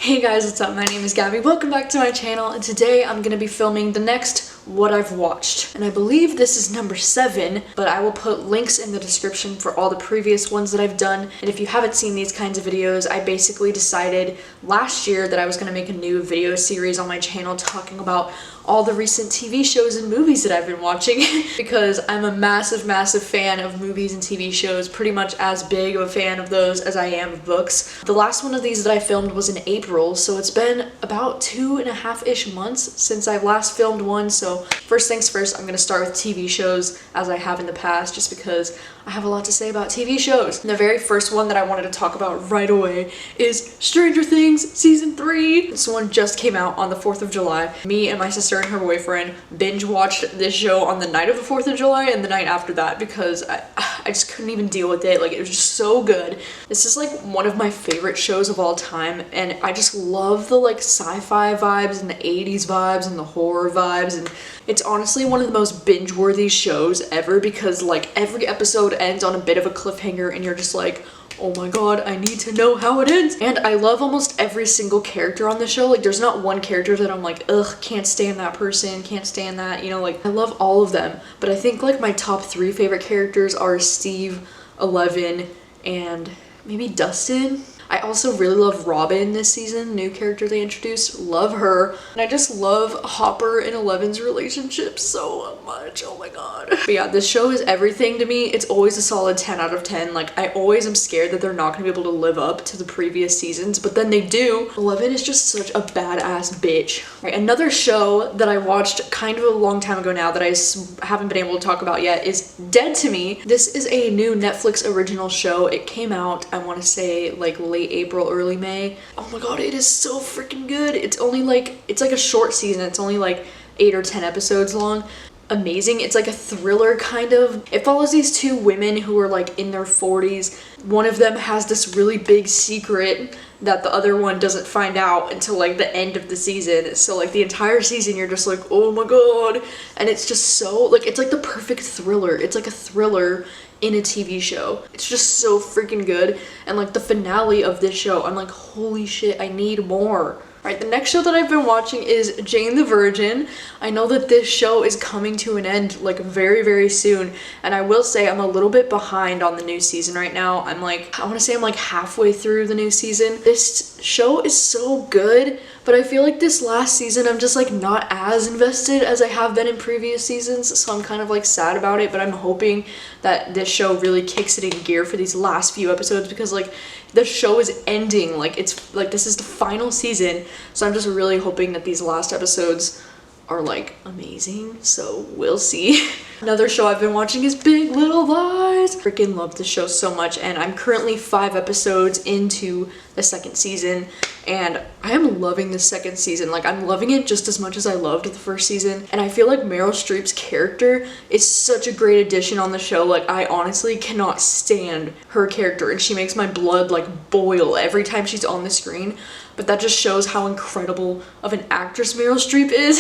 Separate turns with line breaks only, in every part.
Hey guys, what's up? My name is Gabby. Welcome back to my channel, and today I'm going to be filming the next What I've Watched. And I believe this is number 7, but I will put links in the description for all the previous ones that I've done. And if you haven't seen these kinds of videos, I basically decided last year that I was going to make a new video series on my channel talking about all the recent TV shows and movies that I've been watching because I'm a massive fan of movies and TV shows, pretty much as big of a fan of those as I am of books. The last one of these that I filmed was in April, so it's been about 2.5-ish months since I last filmed one. So first things first, I'm gonna start with TV shows as I have in the past, just because I have a lot to say about TV shows. And the very first one that I wanted to talk about right away is Stranger Things Season 3. This one just came out on the 4th of July. Me and my sister and her boyfriend binge watched this show on the night of the 4th of July and the night after that because I just couldn't even deal with it. Like, it was just so good. This is like one of my favorite shows of all time, and I just love the like sci-fi vibes and the 80s vibes and the horror vibes, and it's honestly one of the most binge-worthy shows ever because like every episode ends on a bit of a cliffhanger and you're just like, oh my god, I need to know how it ends. And I love almost every single character on the show. Like, there's not one character that I'm like, ugh, can't stand that person, can't stand that, you know, like I love all of them. But I think like my top 3 favorite characters are Steve, Eleven, and maybe Dustin. I also really love Robin this season, new character they introduced, love her. And I just love Hopper and Eleven's relationship so much, oh my god. But yeah, this show is everything to me. It's always a solid 10 out of 10. Like, I always am scared that they're not gonna be able to live up to the previous seasons, but then they do. Eleven is just such a badass bitch. Right, another show that I watched kind of a long time ago now that I haven't been able to talk about yet is Dead to Me. This is a new Netflix original show. It came out, I wanna say, like late April, early May. Oh my god, it is so freaking good. It's like a short season. It's only like 8 or 10 episodes long. Amazing. It's like a thriller kind of. It follows these 2 women who are like in their 40s. One of them has this really big secret that the other one doesn't find out until like the end of the season. So like the entire season you're just like, oh my god. And it's just so like, it's like the perfect thriller. It's like a thriller in a TV show. It's just so freaking good. And like the finale of this show, I'm like, holy shit, I need more. Alright, the next show that I've been watching is Jane the Virgin. I know that this show is coming to an end like very soon, and I will say I'm a little bit behind on the new season right now. I want to say I'm like halfway through the new season. This show is so good, but I feel like this last season I'm just like not as invested as I have been in previous seasons, so I'm kind of like sad about it, but I'm hoping that this show really kicks it in gear for these last few episodes because like the show is ending, like it's like this is the final season, so I'm just really hoping that these last episodes are like amazing, so we'll see. Another show I've been watching is Big Little Lies. Freaking love this show so much, and I'm currently 5 episodes into the 2nd season, and I am loving the 2nd season. Like, I'm loving it just as much as I loved the 1st season, and I feel like Meryl Streep's character is such a great addition on the show. Like, I honestly cannot stand her character, and she makes my blood like boil every time she's on the screen. But that just shows how incredible of an actress Meryl Streep is.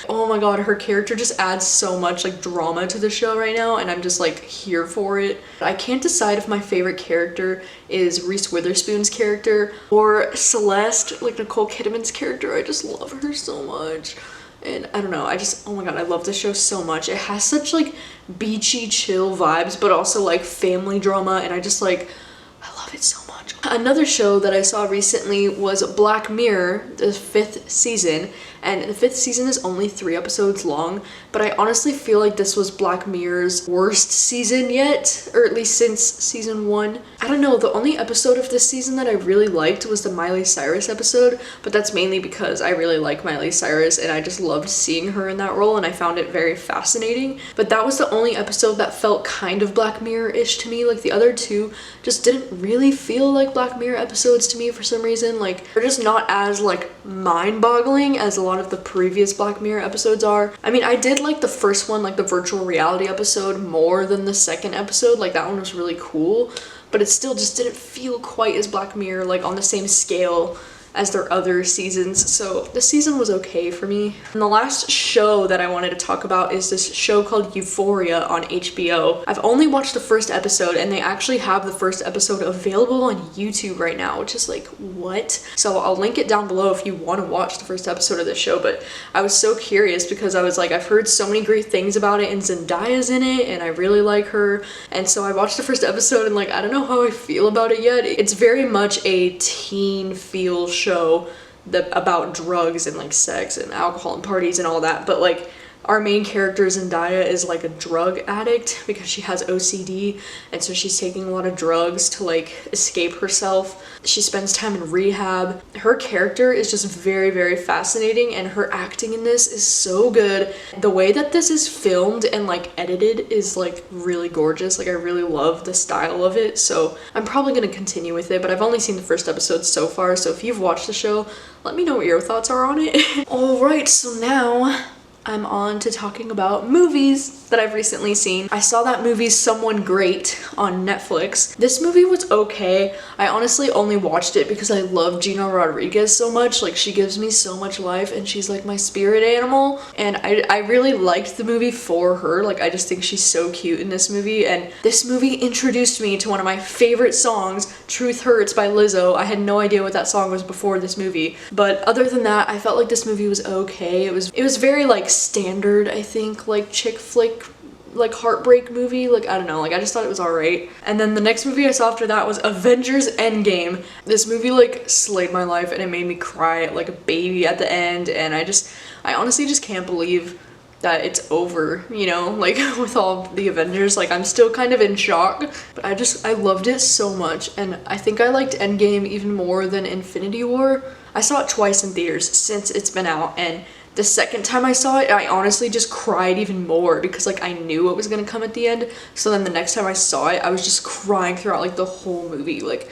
Oh my god, her character just adds so much like drama to the show right now, and I'm just like here for it. I can't decide if my favorite character is Reese Witherspoon's character or Celeste, like Nicole Kidman's character. I just love her so much. And I don't know, oh my god, I love this show so much. It has such like beachy, chill vibes, but also like family drama, and I love it so much. Another show that I saw recently was Black Mirror, the 5th season, and the 5th season is only 3 episodes long, but I honestly feel like this was Black Mirror's worst season yet, or at least since season 1. I don't know, the only episode of this season that I really liked was the Miley Cyrus episode, but that's mainly because I really like Miley Cyrus and I just loved seeing her in that role and I found it very fascinating. But that was the only episode that felt kind of Black Mirror-ish to me. Like, the other 2 just didn't really feel like Black Mirror episodes to me for some reason. Like, they're just not as like mind-boggling as a lot of the previous Black Mirror episodes are. I mean, I did like the first one, like the virtual reality episode, more than the 2nd episode. Like, that one was really cool, but it still just didn't feel quite as Black Mirror, like on the same scale as their other seasons, so this season was okay for me. And the last show that I wanted to talk about is this show called Euphoria on HBO. I've only watched the first episode, and they actually have the first episode available on YouTube right now, which is like, what? So I'll link it down below if you want to watch the first episode of this show, but I was so curious because I was like, I've heard so many great things about it, and Zendaya's in it, and I really like her, and so I watched the first episode, and like, I don't know how I feel about it yet. It's very much a teen feel show about drugs and like sex and alcohol and parties and all that, but like our main character Zendaya is like a drug addict because she has OCD, and so she's taking a lot of drugs to like escape herself. She spends time in rehab. Her character is just very, very fascinating, and her acting in this is so good. The way that this is filmed and like edited is like really gorgeous. Like I really love the style of it, so I'm probably gonna continue with it, but I've only seen the first episode so far, so if you've watched the show, let me know what your thoughts are on it. Alright, so now I'm on to talking about movies that I've recently seen. I saw that movie Someone Great on Netflix. This movie was okay. I honestly only watched it because I love Gina Rodriguez so much. Like, she gives me so much life, and she's like my spirit animal, and I really liked the movie for her. Like, I just think she's so cute in this movie, and this movie introduced me to one of my favorite songs, Truth Hurts by Lizzo. I had no idea what that song was before this movie, but other than that, I felt like this movie was okay. It was very like standard, I think, like chick flick, like heartbreak movie. Like, I don't know, like I just thought it was alright. And then the next movie I saw after that was Avengers Endgame. This movie like slayed my life, and it made me cry like a baby at the end, and I honestly just can't believe that it's over, you know, like with all the Avengers. Like, I'm still kind of in shock, but I loved it so much, and I think I liked Endgame even more than Infinity War. I saw it twice in theaters since it's been out, and the second time I saw it, I honestly just cried even more because like I knew what was gonna come at the end. So then the next time I saw it, I was just crying throughout like the whole movie. Like,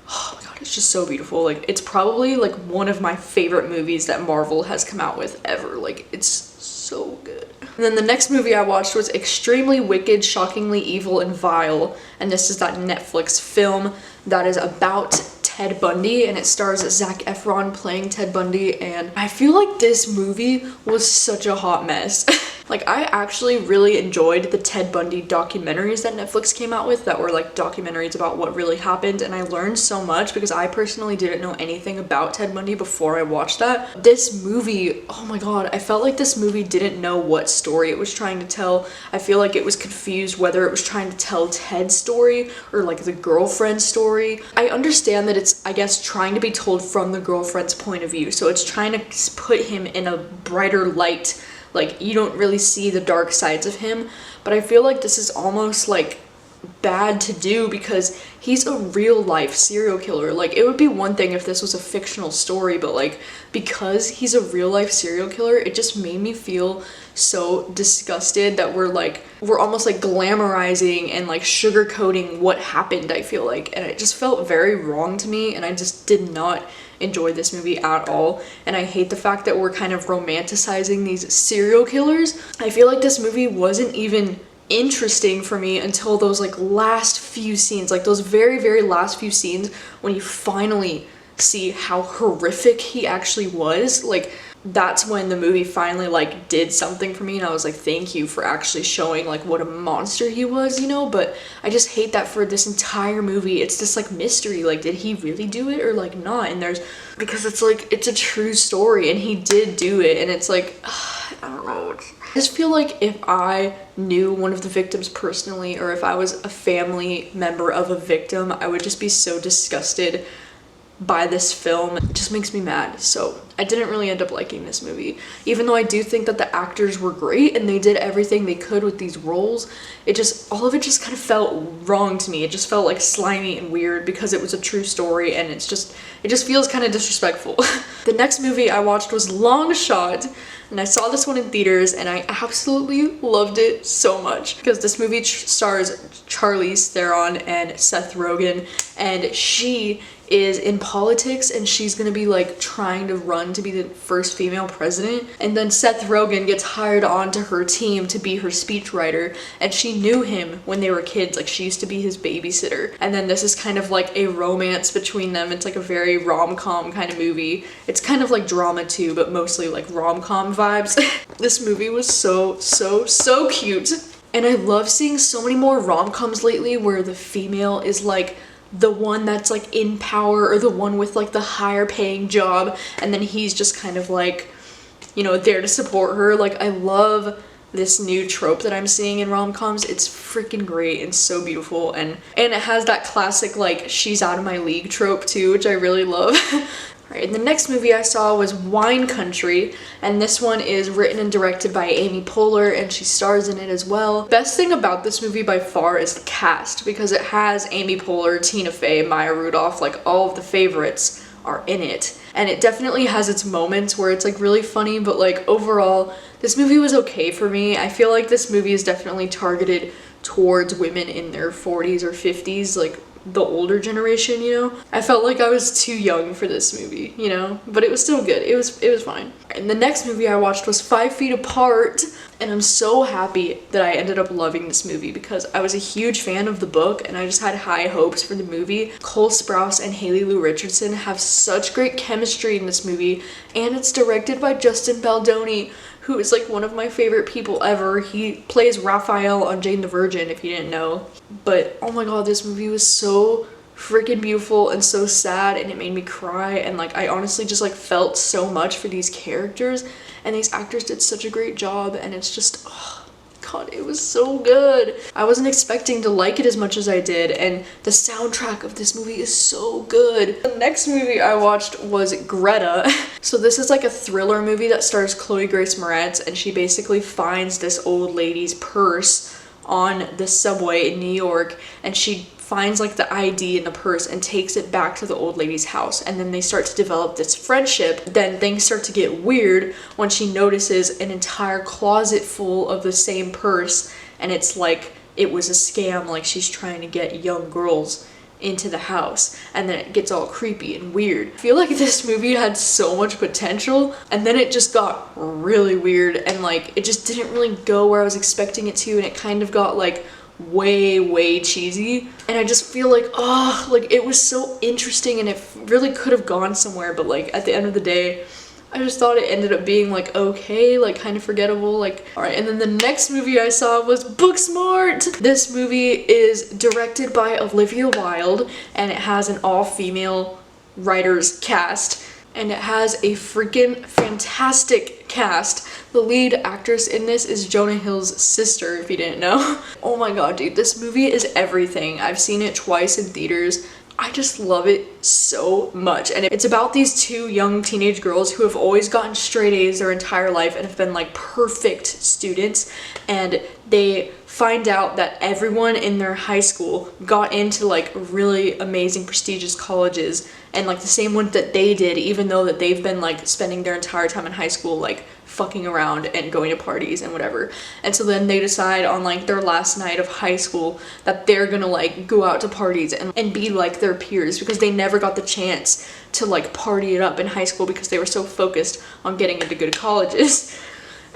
oh my god, it's just so beautiful. Like, it's probably like one of my favorite movies that Marvel has come out with ever. Like, it's so good. And then the next movie I watched was Extremely Wicked, Shockingly Evil, and Vile, and this is that Netflix film that is about Ted Bundy, and it stars Zac Efron playing Ted Bundy, and I feel like this movie was such a hot mess. Like, I actually really enjoyed the Ted Bundy documentaries that Netflix came out with that were like documentaries about what really happened, and I learned so much because I personally didn't know anything about Ted Bundy before I watched that. This movie, oh my god, I felt like this movie didn't know what story it was trying to tell. I feel like it was confused whether it was trying to tell Ted's story or like the girlfriend's story. I understand that it's, I guess, trying to be told from the girlfriend's point of view, so it's trying to put him in a brighter light. Like, you don't really see the dark sides of him, but I feel like this is almost like bad to do because he's a real life serial killer. Like, it would be one thing if this was a fictional story, but like, because he's a real life serial killer, it just made me feel so disgusted that we're almost like glamorizing and like sugarcoating what happened, I feel like, and it just felt very wrong to me, and I just did not enjoy this movie at all. And I hate the fact that we're kind of romanticizing these serial killers. I feel like this movie wasn't even interesting for me until those like last few scenes, like those very, very last few scenes when you finally see how horrific he actually was. Like, that's when the movie finally like did something for me, and I was like, thank you for actually showing like what a monster he was, you know. But I just hate that for this entire movie it's this like mystery, like did he really do it or like not, and because it's like it's a true story and he did do it, and it's like I don't know. I just feel like if I knew one of the victims personally, or if I was a family member of a victim, I would just be so disgusted by this film. It just makes me mad. So I didn't really end up liking this movie, even though I do think that the actors were great and they did everything they could with these roles. All of it just kind of felt wrong to me. It just felt like slimy and weird because it was a true story, and it just feels kind of disrespectful. The next movie I watched was Longshot, and I saw this one in theaters, and I absolutely loved it so much because this movie stars Charlize Theron and Seth Rogen, and she is in politics, and she's gonna be like trying to run to be the first female president. And then Seth Rogen gets hired onto her team to be her speechwriter, and she knew him when they were kids. Like, she used to be his babysitter. And then this is kind of like a romance between them. It's like a very rom-com kind of movie. It's kind of like drama too, but mostly like rom-com vibes. This movie was so cute. And I love seeing so many more rom-coms lately where the female is like the one that's like in power, or the one with like the higher paying job, and then he's just kind of like, you know, there to support her. Like, I love this new trope that I'm seeing in rom-coms. It's freaking great and so beautiful, and it has that classic like she's out of my league trope too, which I really love. Alright, the next movie I saw was Wine Country, and this one is written and directed by Amy Poehler, and she stars in it as well. Best thing about this movie by far is the cast, because it has Amy Poehler, Tina Fey, Maya Rudolph, like all of the favorites are in it. And it definitely has its moments where it's like really funny, but like overall, this movie was okay for me. I feel like this movie is definitely targeted towards women in their 40s or 50s, like the older generation, you know? I felt like I was too young for this movie, you know? But it was still good. It was fine. And the next movie I watched was 5 Feet Apart, and I'm so happy that I ended up loving this movie because I was a huge fan of the book and I just had high hopes for the movie. Cole Sprouse and Haley Lou Richardson have such great chemistry in this movie, and it's directed by Justin Baldoni, who is like one of my favorite people ever. He plays Raphael on Jane the Virgin, if you didn't know. But oh my god, this movie was so freaking beautiful and so sad, and it made me cry, and like I honestly just like felt so much for these characters, and these actors did such a great job, and it's just, oh god, it was so good. I wasn't expecting to like it as much as I did, and the soundtrack of this movie is so good. The next movie I watched was Greta. So this is like a thriller movie that stars Chloe Grace Moretz, and she basically finds this old lady's purse on the subway in New York, and she finds like the ID in the purse and takes it back to the old lady's house, and then they start to develop this friendship. Then things start to get weird when she notices an entire closet full of the same purse, and it's like it was a scam, like she's trying to get young girls into the house, and then it gets all creepy and weird. I feel like this movie had so much potential, and then it just got really weird, and like it just didn't really go where I was expecting it to, and it kind of got like way cheesy, and I just feel like, oh, like it was so interesting and it really could have gone somewhere, but like at the end of the day I just thought it ended up being like okay, like kind of forgettable. Like, all right, and then the next movie I saw was Booksmart. This movie is directed by Olivia Wilde, and it has an all-female writers cast, and it has a freaking fantastic cast. The lead actress in this is Jonah Hill's sister, if you didn't know. Oh my god, dude, this movie is everything. I've seen it twice in theaters. I just love it so much, and it's about these two young teenage girls who have always gotten straight A's their entire life and have been like perfect students, and they find out that everyone in their high school got into like really amazing prestigious colleges, and like the same one that they did, even though that they've been like spending their entire time in high school like fucking around and going to parties and whatever. And so then they decide on like their last night of high school that they're gonna like go out to parties and be like their peers, because they never got the chance to like party it up in high school because they were so focused on getting into good colleges.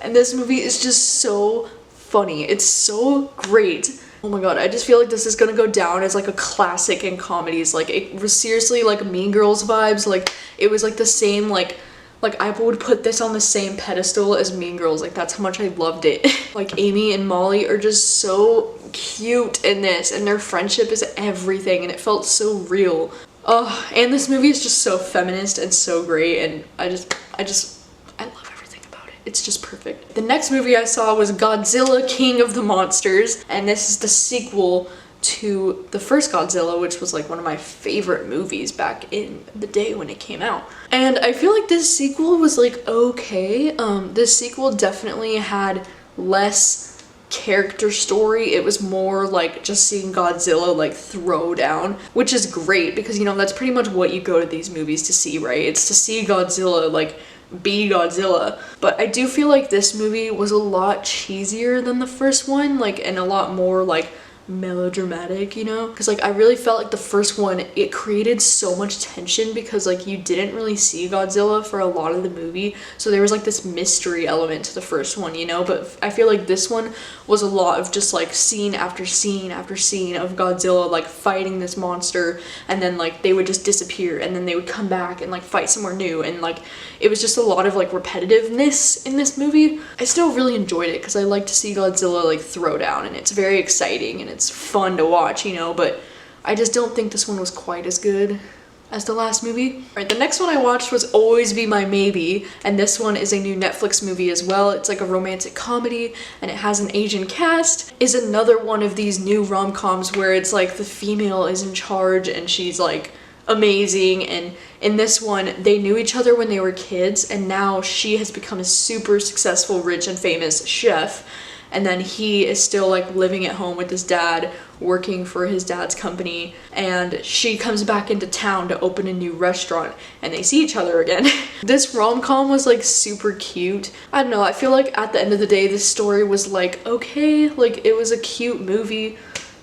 And this movie is just so funny. It's so great. Oh my god, I just feel like this is gonna go down as like a classic in comedies. Like it was seriously like Mean Girls vibes. Like it was like the same like I would put this on the same pedestal as Mean Girls. Like that's how much I loved it. Like Amy and Molly are just so cute in this, and their friendship is everything, and it felt so real. Oh, and this movie is just so feminist and so great, and I love everything about it. It's just perfect. The next movie I saw was Godzilla King of the Monsters, and this is the sequel to the first Godzilla, which was like one of my favorite movies back in the day when it came out. And I feel like this sequel was like okay. This sequel definitely had less character story. It was more like just seeing Godzilla like throw down, which is great because, you know, that's pretty much what you go to these movies to see, right? It's to see Godzilla like be Godzilla. But I do feel like this movie was a lot cheesier than the first one, like, and a lot more like melodramatic, you know? Because like I really felt like the first one, it created so much tension because like you didn't really see Godzilla for a lot of the movie, so there was like this mystery element to the first one, you know? But I feel like this one was a lot of just like scene after scene after scene of Godzilla like fighting this monster, and then like they would just disappear and then they would come back and like fight somewhere new, and like it was just a lot of like repetitiveness in this movie. I still really enjoyed it because I like to see Godzilla like throw down, and it's very exciting and it's fun to watch, you know, but I just don't think this one was quite as good as the last movie. Alright, the next one I watched was Always Be My Maybe, and this one is a new Netflix movie as well. It's like a romantic comedy, and it has an Asian cast. Is another one of these new rom-coms where it's like the female is in charge and she's like amazing, and in this one they knew each other when they were kids, and now she has become a super successful, rich and famous chef, and then he is still like living at home with his dad, working for his dad's company, and she comes back into town to open a new restaurant and they see each other again. This rom-com was like super cute. I don't know, I feel like at the end of the day this story was like okay, like it was a cute movie,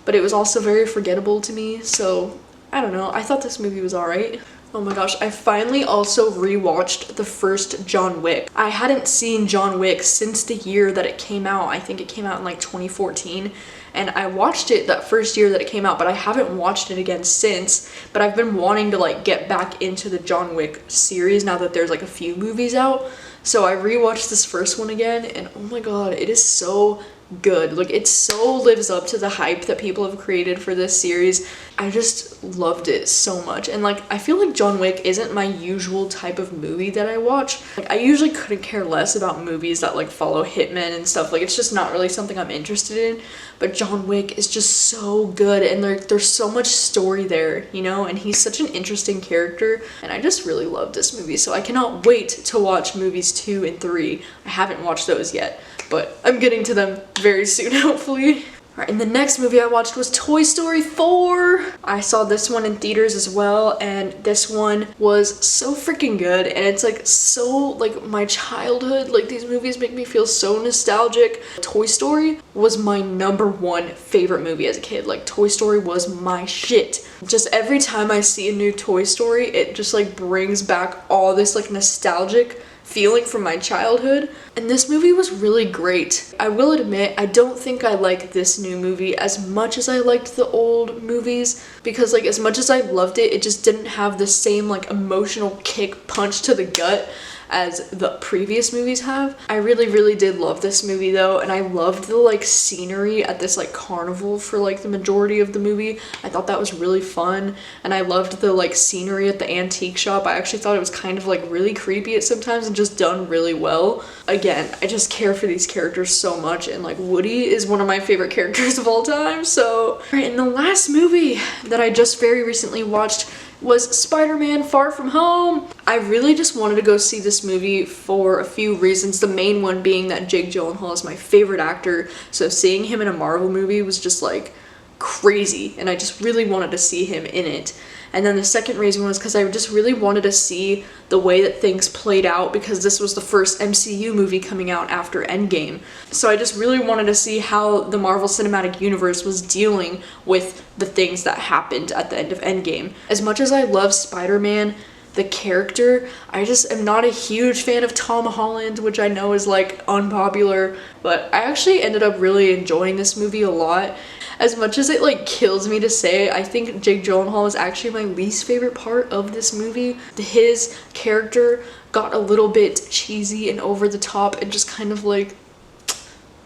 but it was also very forgettable to me, so I don't know, I thought this movie was alright. Oh my gosh, I finally also rewatched the first John Wick. I hadn't seen John Wick since the year that it came out. I think it came out in like 2014, and I watched it that first year that it came out, but I haven't watched it again since. But I've been wanting to like get back into the John Wick series now that there's like a few movies out. So I rewatched this first one again, and oh my god, it is so good. Like it so lives up to the hype that people have created for this series. I just loved it so much, and like I feel like John Wick isn't my usual type of movie that I watch. Like I usually couldn't care less about movies that like follow hitmen and stuff. Like it's just not really something I'm interested in, but John Wick is just so good, and there's so much story there, you know, and he's such an interesting character, and I just really love this movie. So I cannot wait to watch movies 2 and 3. I haven't watched those yet, but I'm getting to them very soon, hopefully. Alright, and the next movie I watched was Toy Story 4. I saw this one in theaters as well, and this one was so freaking good, and it's like so like my childhood. Like these movies make me feel so nostalgic. Toy Story was my #1 favorite movie as a kid. Like Toy Story was my shit. Just every time I see a new Toy Story, it just like brings back all this like nostalgic feeling from my childhood, and this movie was really great. I will admit, I don't think I like this new movie as much as I liked the old movies, because like as much as I loved it, it just didn't have the same like emotional kick punch to the gut as the previous movies have. I really did love this movie though, and I loved the like scenery at this like carnival for like the majority of the movie. I thought that was really fun, and I loved the like scenery at the antique shop. I actually thought it was kind of like really creepy at sometimes and just done really well. Again, I just care for these characters so much, and like Woody is one of my favorite characters of all time. So, alright, and the last movie that I just very recently watched was Spider-Man Far From Home. I really just wanted to go see this movie for a few reasons. The main one being that Jake Gyllenhaal is my favorite actor, so seeing him in a Marvel movie was just like crazy, and I just really wanted to see him in it. And then the second reason was because I just really wanted to see the way that things played out, because this was the first MCU movie coming out after Endgame. So I just really wanted to see how the Marvel Cinematic Universe was dealing with the things that happened at the end of Endgame. As much as I love Spider-Man, the character, I just am not a huge fan of Tom Holland, which I know is like unpopular, but I actually ended up really enjoying this movie a lot. As much as it like kills me to say, I think Jake Gyllenhaal is actually my least favorite part of this movie. His character got a little bit cheesy and over the top and just kind of like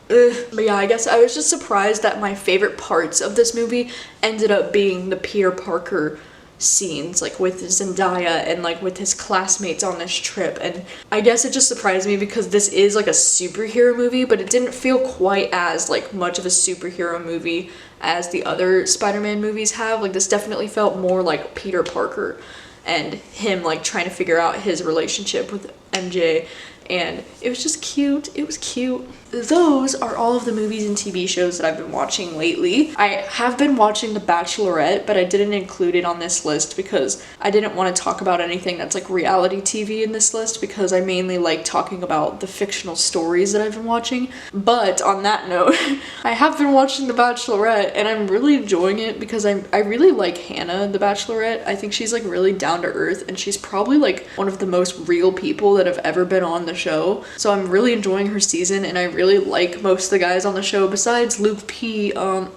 but yeah, I guess I was just surprised that my favorite parts of this movie ended up being the Peter Parker scenes, like with Zendaya and like with his classmates on this trip. And I guess it just surprised me because this is like a superhero movie, but it didn't feel quite as like much of a superhero movie as the other Spider-Man movies have. Like this definitely felt more like Peter Parker and him like trying to figure out his relationship with MJ, and it was just cute. It was cute. Those are all of the movies and TV shows that I've been watching lately. I have been watching The Bachelorette, but I didn't include it on this list because I didn't want to talk about anything that's like reality TV in this list, because I mainly like talking about the fictional stories that I've been watching. But on that note, I have been watching The Bachelorette and I'm really enjoying it because I really like Hannah, the Bachelorette. I think she's like really down to earth and she's probably like one of the most real people that have ever been on the show. So I'm really enjoying her season, and I really like most of the guys on the show besides Luke P.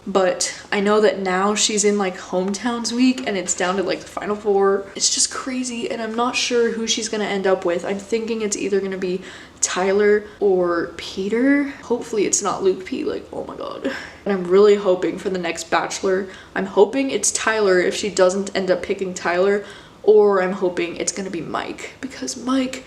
But I know that now she's in like Hometowns week and it's down to like the final 4. It's just crazy and I'm not sure who she's gonna end up with. I'm thinking it's either gonna be Tyler or Peter. Hopefully it's not Luke P. Like, oh my god. And I'm really hoping for the next Bachelor, I'm hoping it's Tyler if she doesn't end up picking Tyler, or I'm hoping it's gonna be Mike, because Mike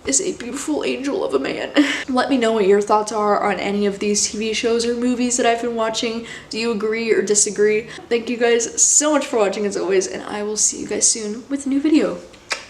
is a beautiful angel of a man. Let me know what your thoughts are on any of these TV shows or movies that I've been watching. Do you agree or disagree? Thank you guys so much for watching as always, and I will see you guys soon with a new video.